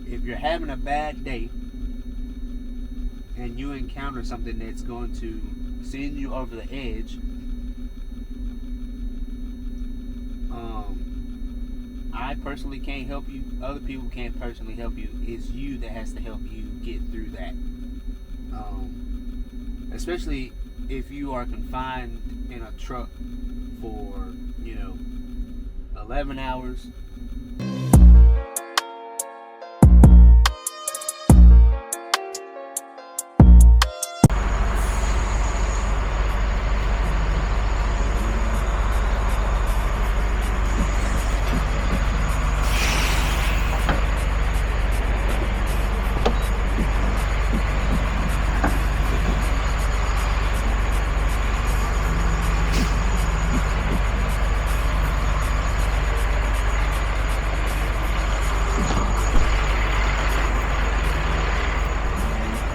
if you're having a bad day and you encounter something that's going to send you over the edge, I personally can't help you. Other people can't personally help you. It's you that has to help you get through that. Especially if you are confined in a truck for, 11 hours.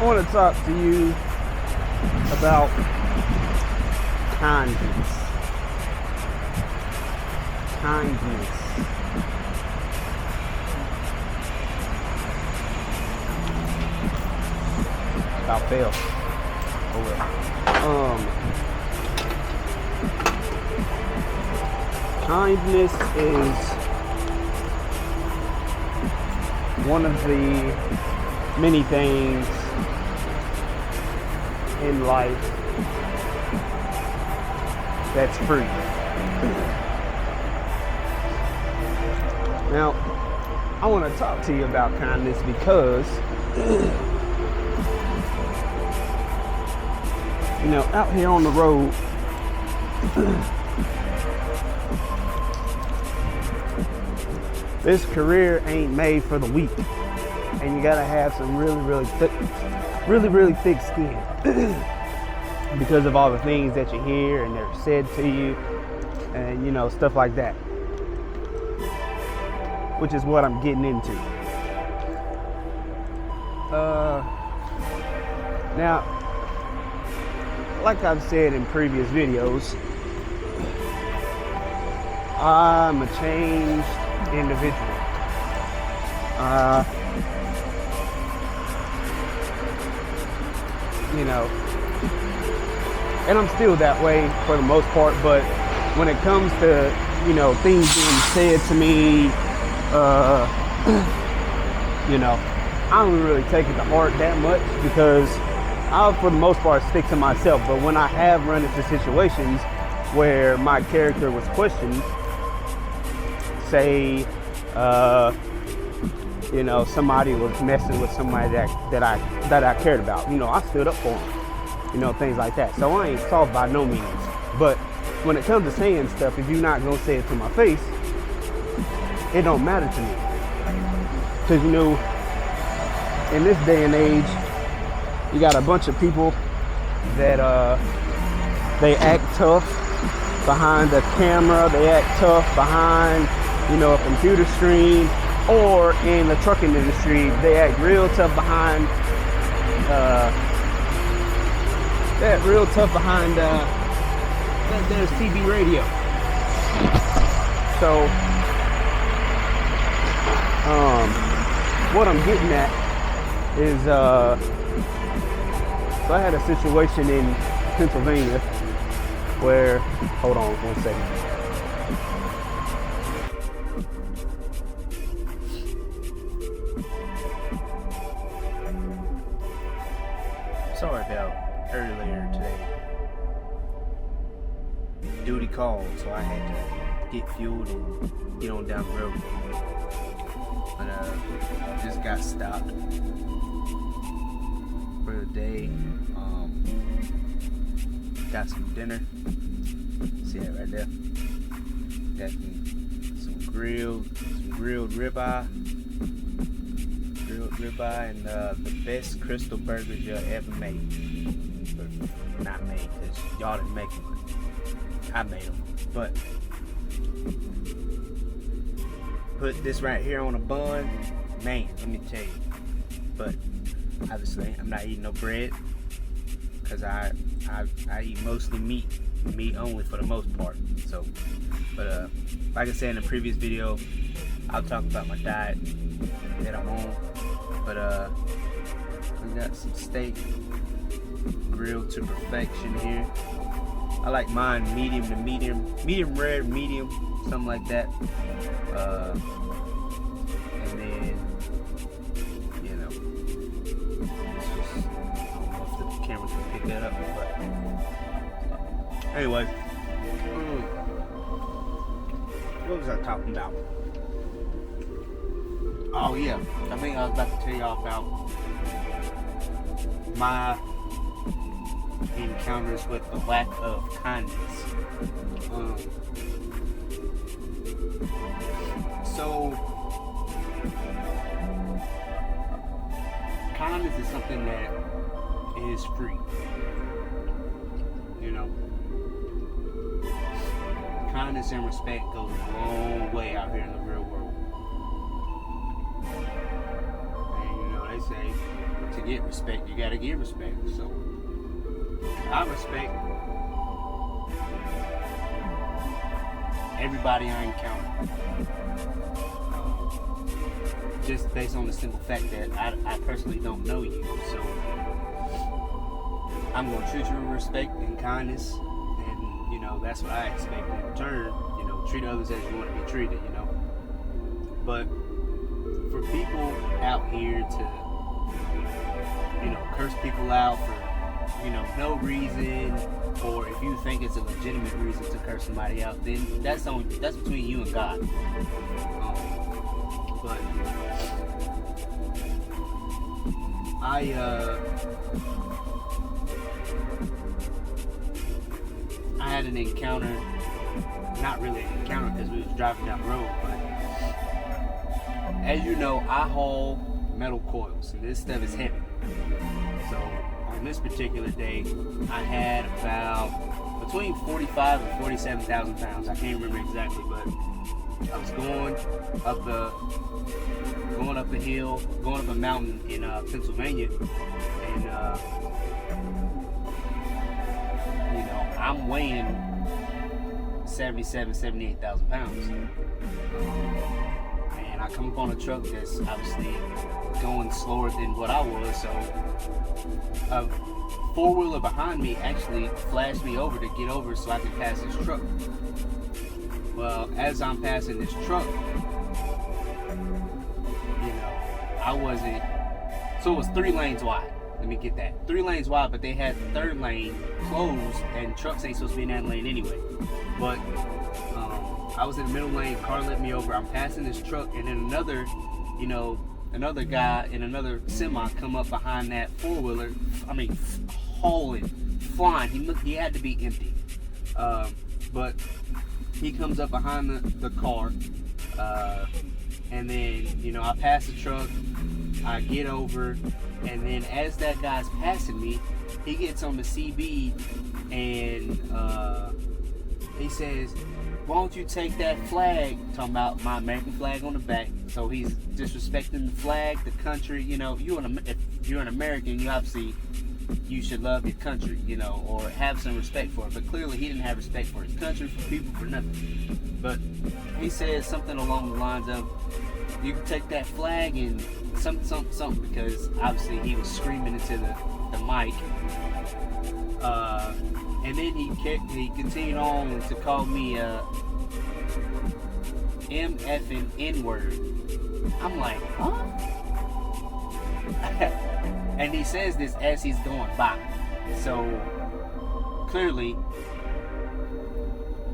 I want to talk to you about kindness. About fail. Kindness is one of the many things in life that's free. Now, I want to talk to you about kindness because out here on the road, this career ain't made for the weak, and you gotta have some really thick skin because of all the things that you hear and they're said to you, and stuff like that, which is what I'm getting into. Now, like I've said in previous videos, I'm a changed individual. And I'm still that way for the most part, but when it comes to, things being said to me, I don't really take it to heart that much because I'll, for the most part, stick to myself. But when I have run into situations where my character was questioned, say, somebody was messing with somebody that I cared about, I stood up for them, things like that. So I ain't soft by no means. But when it comes to saying stuff, if you're not gonna say it to my face, it don't matter to me. Because in this day and age, you got a bunch of people that they act tough behind the camera, they act tough behind a computer screen, or in the trucking industry, they act real tough behind there's CB radio. So what I'm getting at is so I had a situation in Pennsylvania where, hold on one second. Sorry about earlier today. Duty called, so I had to get fueled and get on down the road. But just got stopped for the day. Got some dinner. See that right there? Got some grilled ribeye. And the best crystal burgers y'all ever made. But not made, because y'all didn't make them. I made them. But put this right here on a bun, man, let me tell you. But obviously, I'm not eating no bread, because I eat mostly meat only for the most part. So, but like I said in the previous video, I'll talk about my diet that I'm on. But we got some steak grilled to perfection here. I like mine medium to medium rare, medium, something like that. And then, you know, it's just, I don't know if the camera can pick that up, but anyway, what was I talking about? Oh yeah, I think I was about to tell y'all about my encounters with the lack of kindness. So kindness is something that is free. You know, kindness and respect goes a long way out here in the real world. And you know, they say to get respect, you gotta give respect. So I respect everybody I encounter. Just based on the simple fact that I personally don't know you. So I'm going to treat you with respect and kindness. And, you know, that's what I expect in return. You know, treat others as you want to be treated, you know. But for people out here to, you know, curse people out for, you know, no reason, or if you think it's a legitimate reason to curse somebody out, then that's between you and God. But I had an encounter, not really an encounter because we was driving down the road, but as you know, I haul metal coils, and this stuff is heavy. So on this particular day, I had about between 45 and 47,000 pounds. I can't remember exactly, but I was going up a hill, going up a mountain in Pennsylvania, and you know, I'm weighing 78,000 pounds. And I come up on a truck that's obviously going slower than what I was, so a four-wheeler behind me actually flashed me over to get over so I could pass this truck. Well, as I'm passing this truck, you know, I wasn't, so it was 3 lanes wide. Let me get that. 3 lanes wide, but they had the third lane closed, and trucks ain't supposed to be in that lane anyway. But I was in the middle lane, car let me over, I'm passing this truck, and then another guy in another semi come up behind that four-wheeler, hauling, flying. He had to be empty. But he comes up behind the car, and then, you know, I pass the truck, I get over, and then as that guy's passing me, he gets on the CB, and he says, "Why don't you take that flag?" Talking about my American flag on the back. So he's disrespecting the flag, the country. You know, if you're an American, you should love your country, you know, or have some respect for it. But clearly he didn't have respect for his country, for people, for nothing. But he says something along the lines of, "You can take that flag and something," because obviously he was screaming into the mic. And then he continued on to call me MF and N-word. I'm like, huh? And he says this as he's going by. So clearly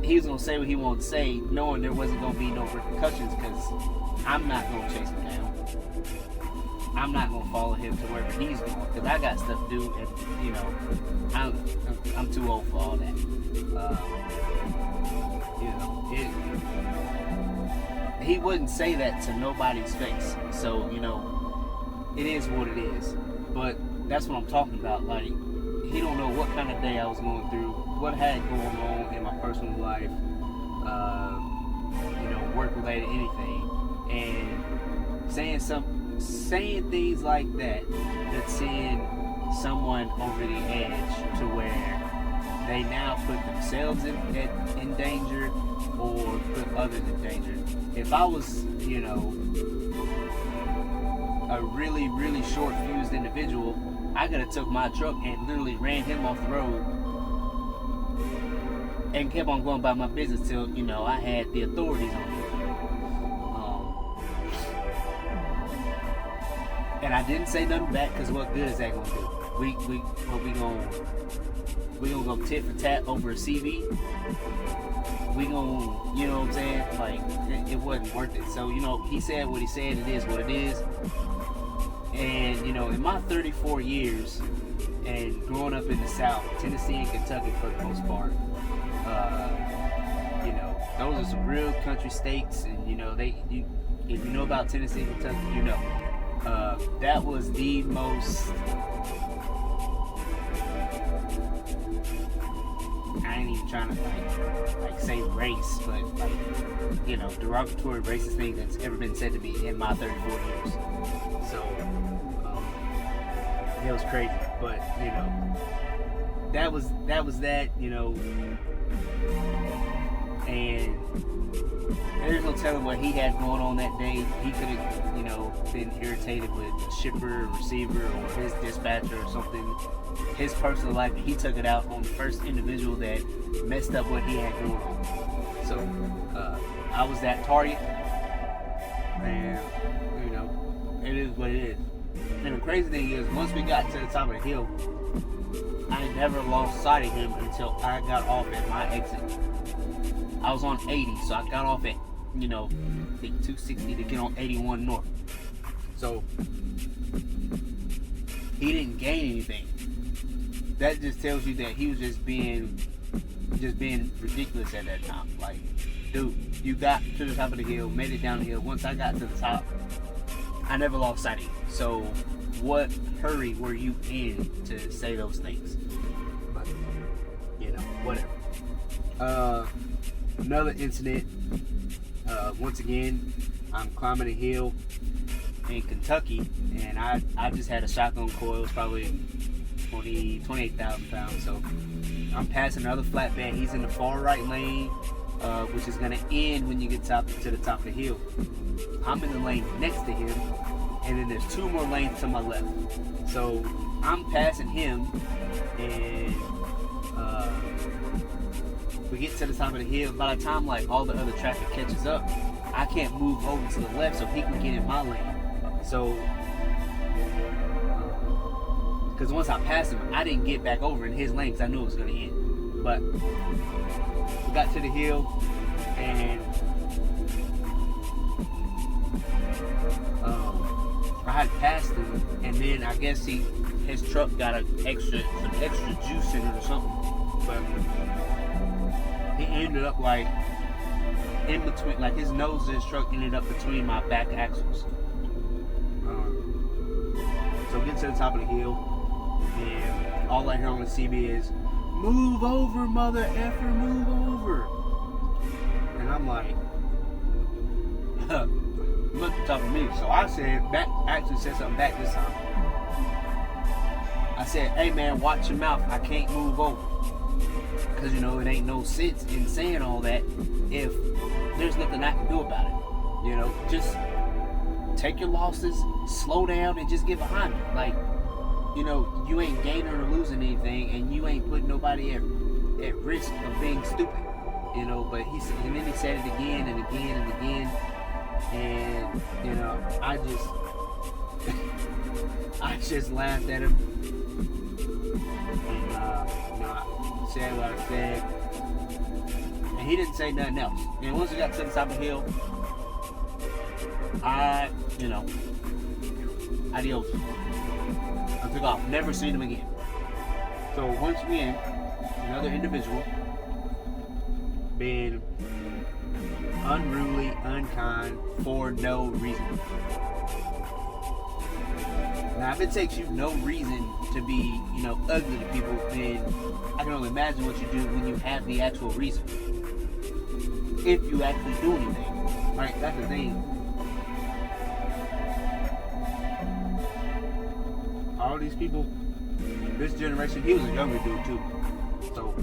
he was going to say what he wanted to say, knowing there wasn't going to be no repercussions, because I'm not going to chase him down. I'm not going to follow him to wherever he's going, because I got stuff to do, and, you know, I'm too old for all that. You know, he wouldn't say that to nobody's face. So, you know, it is what it is. But that's what I'm talking about. Like, he don't know what kind of day I was going through, what had going on in my personal life, you know, work-related, anything. And saying things like that send someone over the edge to where they now put themselves in danger or put others in danger. If I was, you know, a a really, really short-fused individual, I could have took my truck and literally ran him off the road and kept on going about my business till, you know, I had the authorities on me. And I didn't say nothing back, because what good is that gonna do? We gonna go tit for tat over a CV. We gonna, you know what I'm saying? Like, it wasn't worth it. So, you know, he said what he said. It is what it is. And, you know, in my 34 years and growing up in the South, Tennessee and Kentucky for the most part, you know, those are some real country states. And, you know, if you know about Tennessee and Kentucky, you know. That was the most, I ain't even trying to like say race, but like, you know, derogatory racist thing that's ever been said to me in my 34 years. So it was crazy, but you know, that was that, you know, and there's no telling what he had going on that day. He could have, you know, been irritated with a shipper, receiver, or his dispatcher or something. His personal life, and he took it out on the first individual that messed up what he had going on. So I was that target, and you know, it is what it is. And the crazy thing is, once we got to the top of the hill, I never lost sight of him until I got off at my exit. I was on 80, so I got off at, you know, I think 260 to get on 81 north. So he didn't gain anything. That just tells you that he was just being ridiculous at that time. Like, dude, you got to the top of the hill, made it down the hill. Once I got to the top, I never lost sight of you. So what hurry were you in to say those things? But, you know, whatever. Another incident, once again, I'm climbing a hill in Kentucky, and I just had a shotgun coil. It was probably 28,000 pounds. So I'm passing another flatbed. He's in the far right lane, which is going to end when you get to the top of the hill. I'm in the lane next to him, and then there's two more lanes to my left. So I'm passing him, and we get to the top of the hill. By the time like all the other traffic catches up, I can't move over to the left so he can get in my lane. So, because once I passed him, I didn't get back over in his lane because I knew it was going to end. But we got to the hill, and I had passed him, and then I guess his truck got some extra juice in it or something. But he ended up like in between, like his nose of his truck ended up between my back axles. So we get to the top of the hill, and all I hear on the CB is, "Move over, mother effer, move over." And I'm like, look at the top of me. So I actually said something back this time. I said, "Hey man, watch your mouth. I can't move over." Because, you know, it ain't no sense in saying all that if there's nothing I can do about it. You know, just take your losses, slow down, and just get behind me. Like, you know, you ain't gaining or losing anything, and you ain't putting nobody at risk of being stupid. You know, but and then he said it again and again and again. And, you know, I just laughed at him. And, you know, I said what I said. And he didn't say nothing else. And once we got to the top of the hill, you know, adios. I took off. Never seen him again. So once again, another individual being unruly, unkind, for no reason. Now, if it takes you no reason to be, you know, ugly to people, then I can only imagine what you do when you have the actual reason. If you actually do anything. Right? That's the thing. All these people, this generation, he was a younger dude too. So,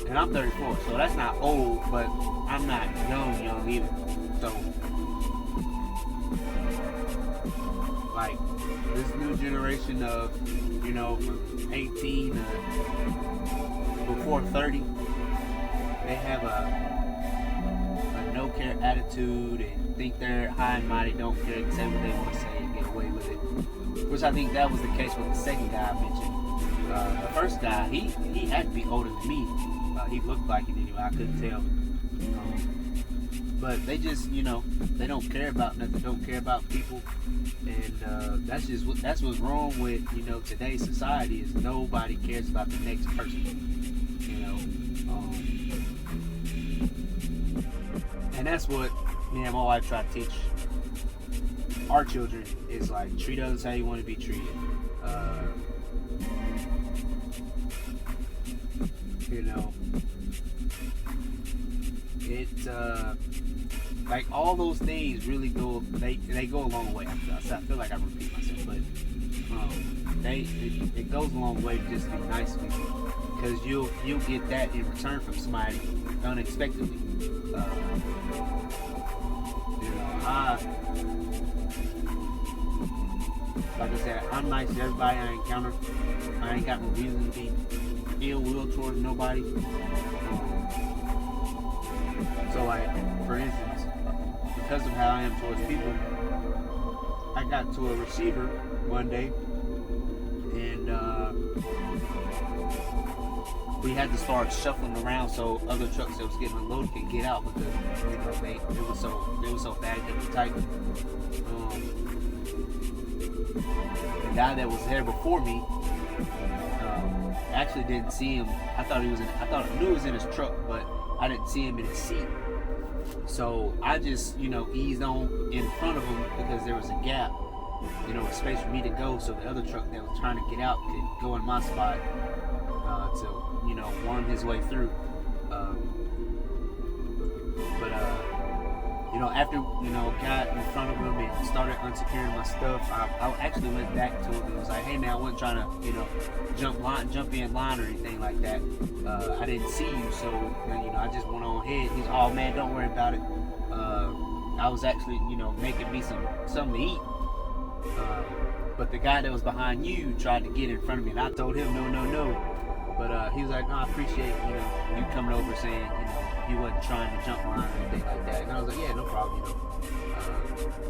and I'm 34, so that's not old, but I'm not young either. So, like, this new generation of, from 18 to before 30, they have a no care attitude and think they're high and mighty, don't care, and say what they want to say and get away with it. Which I think that was the case with the second guy I mentioned. The first guy, he had to be older than me. He looked like it anyway. I couldn't tell. But they just, they don't care about nothing. Don't care about people, and that's what's wrong with today's society is nobody cares about the next person. And that's what me and my wife try to teach our children is like treat others how you want to be treated. Like all those things really go. They go a long way. I feel like I repeat myself, but it goes a long way to just be nice to people because you'll get that in return from somebody unexpectedly. Like I said, I'm nice to everybody I encounter. I ain't got no reason to be ill will towards nobody. So like, for instance, because of how I am towards people, I got to a receiver one day, and we had to start shuffling around so other trucks that was getting unloaded could get out because it was so bagged up and tight. The guy that was there before me actually didn't see him. I knew he was in his truck, but I didn't see him in his seat. So I just, eased on in front of him because there was a gap, a space for me to go so the other truck that was trying to get out could go in my spot to, worm his way through. After, got in front of him and started unsecuring my stuff, I actually went back to him and was like, hey man, I wasn't trying to, jump in line or anything like that. I didn't see you, so, I just went on ahead. He's, oh man, don't worry about it. I was actually, making me something to eat. But the guy that was behind you tried to get in front of me, and I told him, no. But he was like, no, I appreciate, you coming over saying, you wasn't trying to jump line or anything like that. And I was like, yeah, no problem,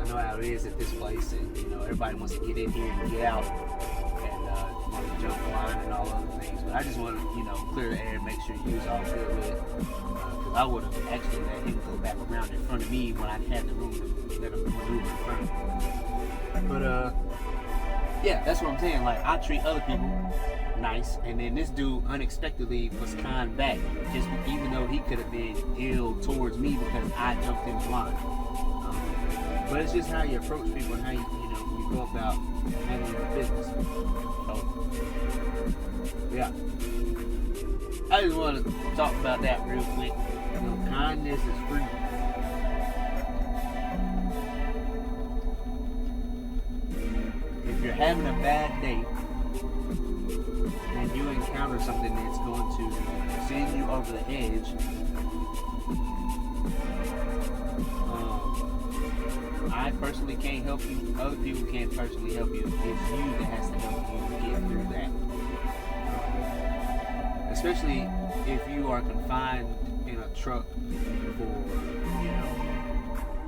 I know how it is at this place, and, everybody wants to get in here and get out, and want to jump line and all other things. But I just want to, clear the air and make sure you was all good with it. Because I would have actually let him go back around in front of me when I had the room to let him maneuver in front of me. But, yeah, that's what I'm saying. Like, I treat other people nice, and then this dude unexpectedly was kind back, just even though he could have been ill towards me because I jumped in the line. But it's just how you approach people and how you go about handling your business. So, yeah, I just want to talk about that real quick. Kindness is free. If you're having a bad day and you encounter something that's going to send you over the edge, I personally can't help you. Other people can't personally help you. It's you that has to help you get through that. Especially if you are confined in a truck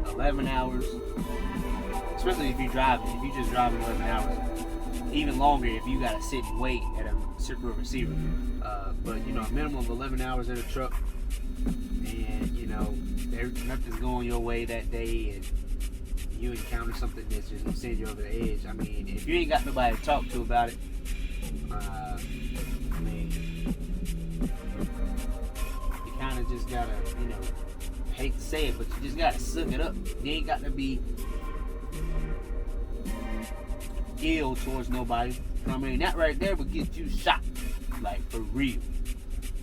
for 11 hours. Especially if you're driving. If you're just driving 11 hours. Even longer if you gotta sit and wait at a circular receiver. But a minimum of 11 hours in a truck, and nothing's going your way that day, and you encounter something that's just gonna send you over the edge. I mean, if you ain't got nobody to talk to about it, you kind of just gotta, hate to say it, but you just gotta suck it up. You ain't got to be ill towards nobody. I mean, that right there would get you shot, like for real.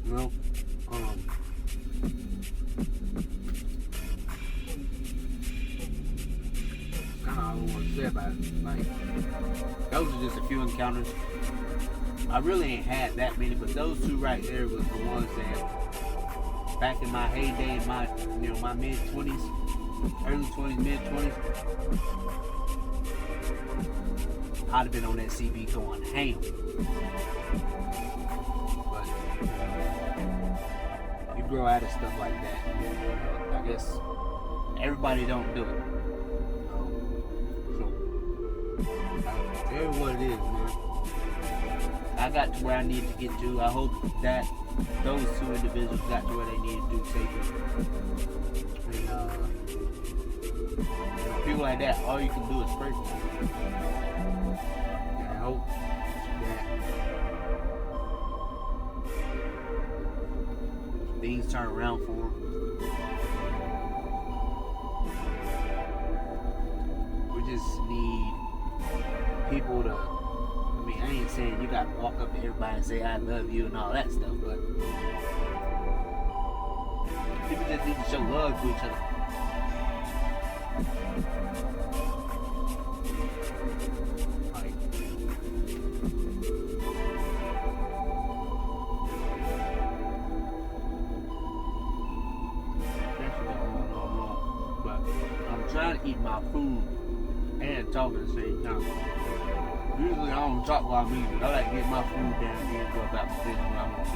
Kind of all I want to say about it. Like, those are just a few encounters. I really ain't had that many, but those two right there was the ones that, back in my heyday, in my my mid 20s, early 20s, mid 20s. I'd have been on that CB going ham. But you grow out of stuff like that. I guess everybody don't do it. So tell you what it is, man. I got to where I need to get to. I hope that those two individuals got to where they needed to safely. And people like that, all you can do is pray for them. And I hope that things turn around for them. We just need people to, I mean, I ain't saying you gotta walk up to everybody and say I love you and all that stuff, but people just need to show love to each other. Like, that's what I'm wrong. But I'm trying to eat my food and talk at the same time. Usually I don't talk while I'm eating. I like to get my food down here and go about the business when I want to.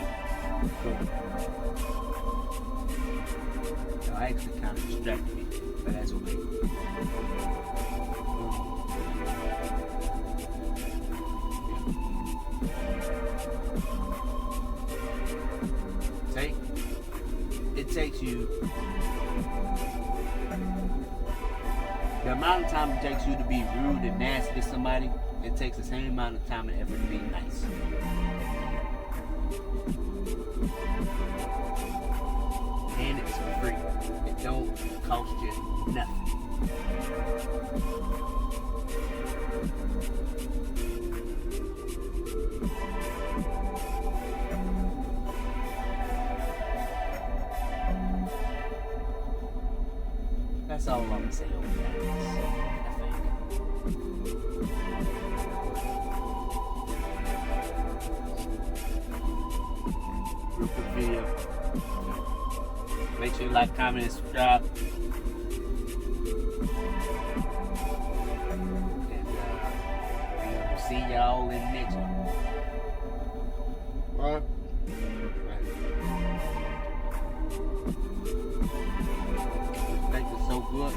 So I actually kind of distracted me, but that's okay. It takes you the amount of time it takes you to be rude and nasty to somebody. It takes the same amount of time and effort to be nice. And it's free. It don't cost you nothing. That's all I'm gonna say over that. Real quick video. Make sure you like, comment, and subscribe. And we'll see y'all in the next one. Alright. This steak is so good.